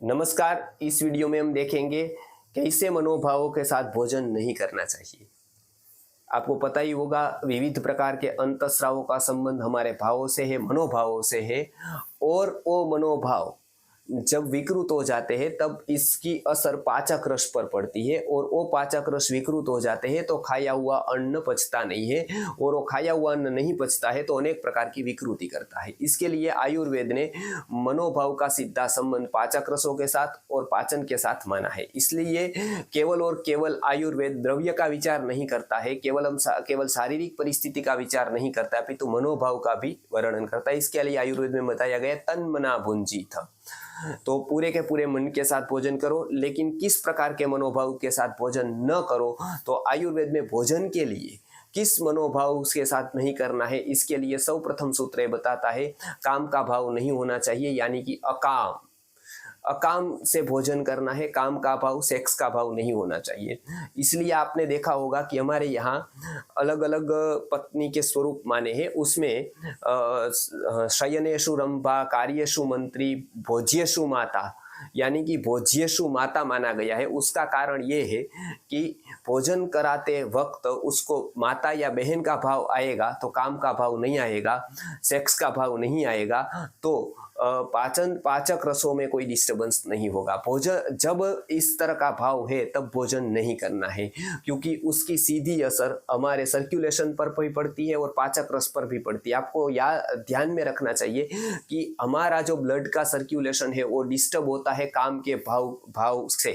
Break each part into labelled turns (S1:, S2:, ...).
S1: नमस्कार। इस वीडियो में हम देखेंगे कैसे मनोभावों के साथ भोजन नहीं करना चाहिए। आपको पता ही होगा, विविध प्रकार के अंतःस्रावों का संबंध हमारे भावों से है, मनोभावों से है। और वो मनोभाव जब विकृत हो जाते हैं तब इसकी असर पाचक रस पर पड़ती है, और वो पाचक रस विकृत हो जाते हैं तो खाया हुआ अन्न पचता नहीं है, और वो खाया हुआ अन्न नहीं पचता है तो अनेक प्रकार की विकृति करता है। इसके लिए आयुर्वेद ने मनोभाव का सीधा संबंध पाचक रसों के साथ और पाचन के साथ माना है। इसलिए केवल और केवल आयुर्वेद द्रव्य का विचार नहीं करता है, केवल शारीरिक परिस्थिति का विचार नहीं करता, अपितु मनोभाव का भी वर्णन करता है। इसके लिए आयुर्वेद में बताया गया तन मना भुंजीत। तो पूरे के पूरे मन के साथ भोजन करो, लेकिन किस प्रकार के मनोभाव के साथ भोजन न करो, तो आयुर्वेद में भोजन के लिए किस मनोभाव के साथ नहीं करना है, इसके लिए सर्वप्रथम सूत्र ये बताता है काम का भाव नहीं होना चाहिए, यानी कि अकाम से भोजन करना है। काम का भाव, सेक्स का भाव नहीं होना चाहिए। इसलिए आपने देखा होगा कि हमारे यहाँ अलग अलग पत्नी के स्वरूप माने हैं। उसमें शयनेषु रंभा, कार्येषु मंत्री, भोज्येषु माता, यानी कि भोज्येषु माता माना गया है। उसका कारण ये है कि भोजन कराते वक्त उसको माता या बहन का भाव आएगा तो काम का भाव नहीं आएगा, सेक्स का भाव नहीं आएगा, तो पाचक रसों में कोई डिस्टर्बेंस नहीं होगा। भोजन जब इस तरह का भाव है तब भोजन नहीं करना है, क्योंकि उसकी सीधी असर हमारे सर्कुलेशन पर भी पड़ती है और पाचक रस पर भी पड़ती है। आपको ध्यान में रखना चाहिए कि हमारा जो ब्लड का सर्कुलेशन है वो डिस्टर्ब होता है काम के भाव से,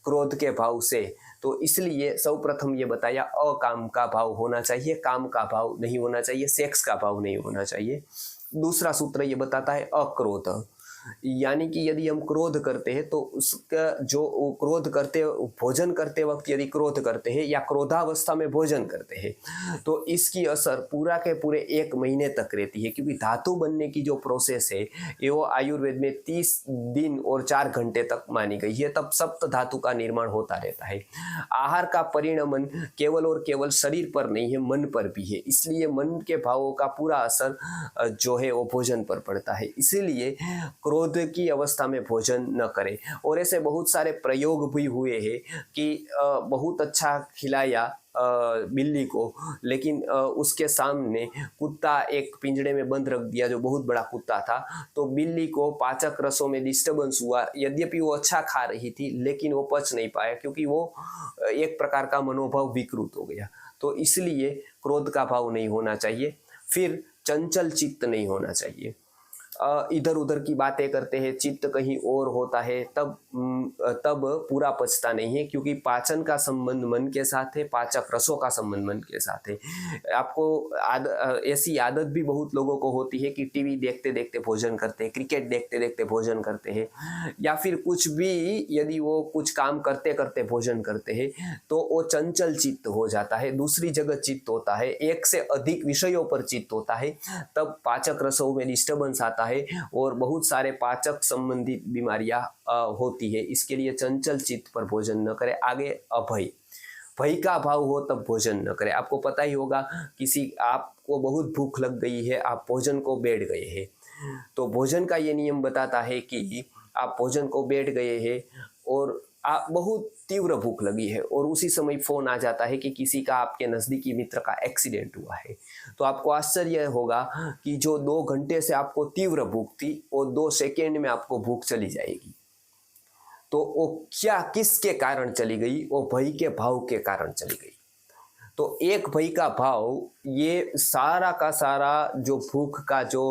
S1: क्रोध के भाव से। तो इसलिए सर्वप्रथम ये बताया अकाम का भाव होना चाहिए, काम का भाव नहीं होना चाहिए, सेक्स का भाव नहीं होना चाहिए। दूसरा सूत्र ये बताता है अक्रोध, यानी कि यदि हम क्रोध करते हैं तो उसका जो क्रोध करते भोजन करते वक्त यदि क्रोध करते हैं या क्रोधावस्था में भोजन करते हैं तो इसकी असर पूरा के पूरे 1 महीने तक रहती है, क्योंकि धातु बनने की जो प्रोसेस है ये वो आयुर्वेद में 30 दिन और 4 घंटे तक मानी गई है। तब सप्त धातु का निर्माण होता रहता है। आहार का परिणमन केवल और केवल शरीर पर नहीं है, मन पर भी है। इसलिए मन के भावों का पूरा असर जो है वो भोजन पर पड़ता है। इसीलिए क्रोध की अवस्था में भोजन न करें। और ऐसे बहुत सारे प्रयोग भी हुए हैं कि बहुत अच्छा खिलाया बिल्ली को, लेकिन उसके सामने कुत्ता एक पिंजड़े में बंद रख दिया जो बहुत बड़ा कुत्ता था, तो बिल्ली को पाचक रसों में डिस्टर्बेंस हुआ। यद्यपि वो अच्छा खा रही थी लेकिन वो पच नहीं पाया, क्योंकि वो एक प्रकार का मनोभाव विकृत हो गया। तो इसलिए क्रोध का भाव नहीं होना चाहिए। फिर चंचल चित्त नहीं होना चाहिए। इधर उधर की बातें करते हैं, चित्त कहीं और होता है, तब पूरा पचता नहीं है, क्योंकि पाचन का संबंध मन के साथ है, पाचक रसों का संबंध मन के साथ है। आपको ऐसी आदत भी बहुत लोगों को होती है कि टीवी देखते देखते भोजन करते हैं, क्रिकेट देखते देखते भोजन करते हैं, या फिर कुछ भी यदि वो कुछ काम करते करते भोजन करते हैं तो वो चंचल चित्त हो जाता है, दूसरी जगह चित्त होता है, एक से अधिक विषयों पर चित्त होता है। तब पाचक रसों में डिस्टर्बेंस आता है और बहुत सारे पाचक संबंधित बीमारियां होती है। इसके लिए चंचल चित्त पर भोजन न करें। आगे अभय, भय का भाव हो तब भोजन न करें। आपको पता ही होगा, आपको बहुत भूख लग गई है, आप भोजन को बैठ गए हैं, तो भोजन का ये नियम बताता है कि आप भोजन को बैठ गए हैं और बहुत तीव्र भूख लगी है और उसी समय फोन आ जाता है कि किसी का, आपके नजदीकी मित्र का एक्सीडेंट हुआ है, तो आपको आश्चर्य होगा कि जो 2 घंटे से आपको तीव्र भूख थी वो 2 सेकेंड में आपको भूख चली जाएगी। तो वो किसके कारण चली गई? वो भय के भाव के कारण चली गई। तो एक भय का भाव ये सारा का सारा जो भूख का जो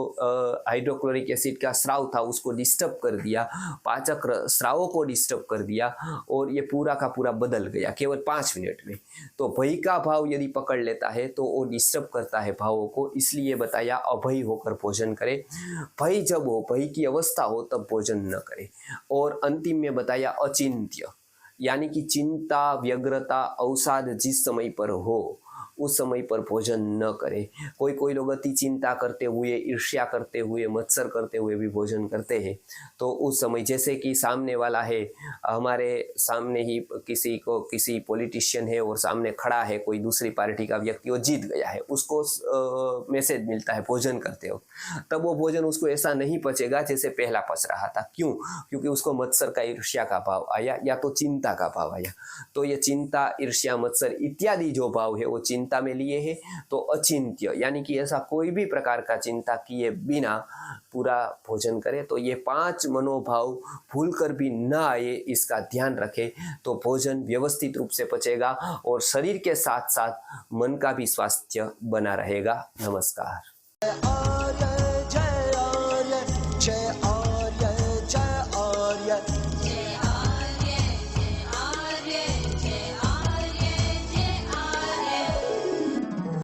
S1: हाइड्रोक्लोरिक एसिड का स्राव था उसको डिस्टर्ब कर दिया, पाचक स्रावों को डिस्टर्ब कर दिया, और ये पूरा का पूरा बदल गया केवल 5 मिनट में। तो भय का भाव यदि पकड़ लेता है तो वो डिस्टर्ब करता है भावों को, इसलिए बताया अभय होकर भोजन करें। भय जब हो, भय की अवस्था हो तब भोजन न करें। और अंतिम में बताया अचिंत्य, यानी कि चिंता, व्यग्रता, अवसाद जिस समय पर हो उस समय पर भोजन न करें। कोई कोई लोग अति चिंता करते हुए, ईर्ष्या करते हुए, मत्सर करते हुए भी भोजन करते हैं। तो उस समय जैसे कि सामने वाला है, हमारे सामने ही किसी पॉलिटिशियन है और सामने खड़ा है कोई दूसरी पार्टी का व्यक्ति, वो जीत गया है, उसको मैसेज मिलता है भोजन करते हो, तब वो भोजन उसको ऐसा नहीं पचेगा जैसे पहला पच रहा था। क्यों? क्योंकि उसको मत्सर का, ईर्ष्या का भाव आया या तो चिंता का भाव आया। तो ये चिंता, ईर्ष्या, मत्सर इत्यादि जो भाव है वो चिंता में लिए है। तो अचिंत्य यानी कि ऐसा कोई भी प्रकार का चिंता किए बिना पूरा भोजन करे। तो ये 5 मनोभाव भूलकर भी न आए, इसका ध्यान रखे तो भोजन व्यवस्थित रूप से पचेगा और शरीर के साथ साथ मन का भी स्वास्थ्य बना रहेगा। नमस्कार।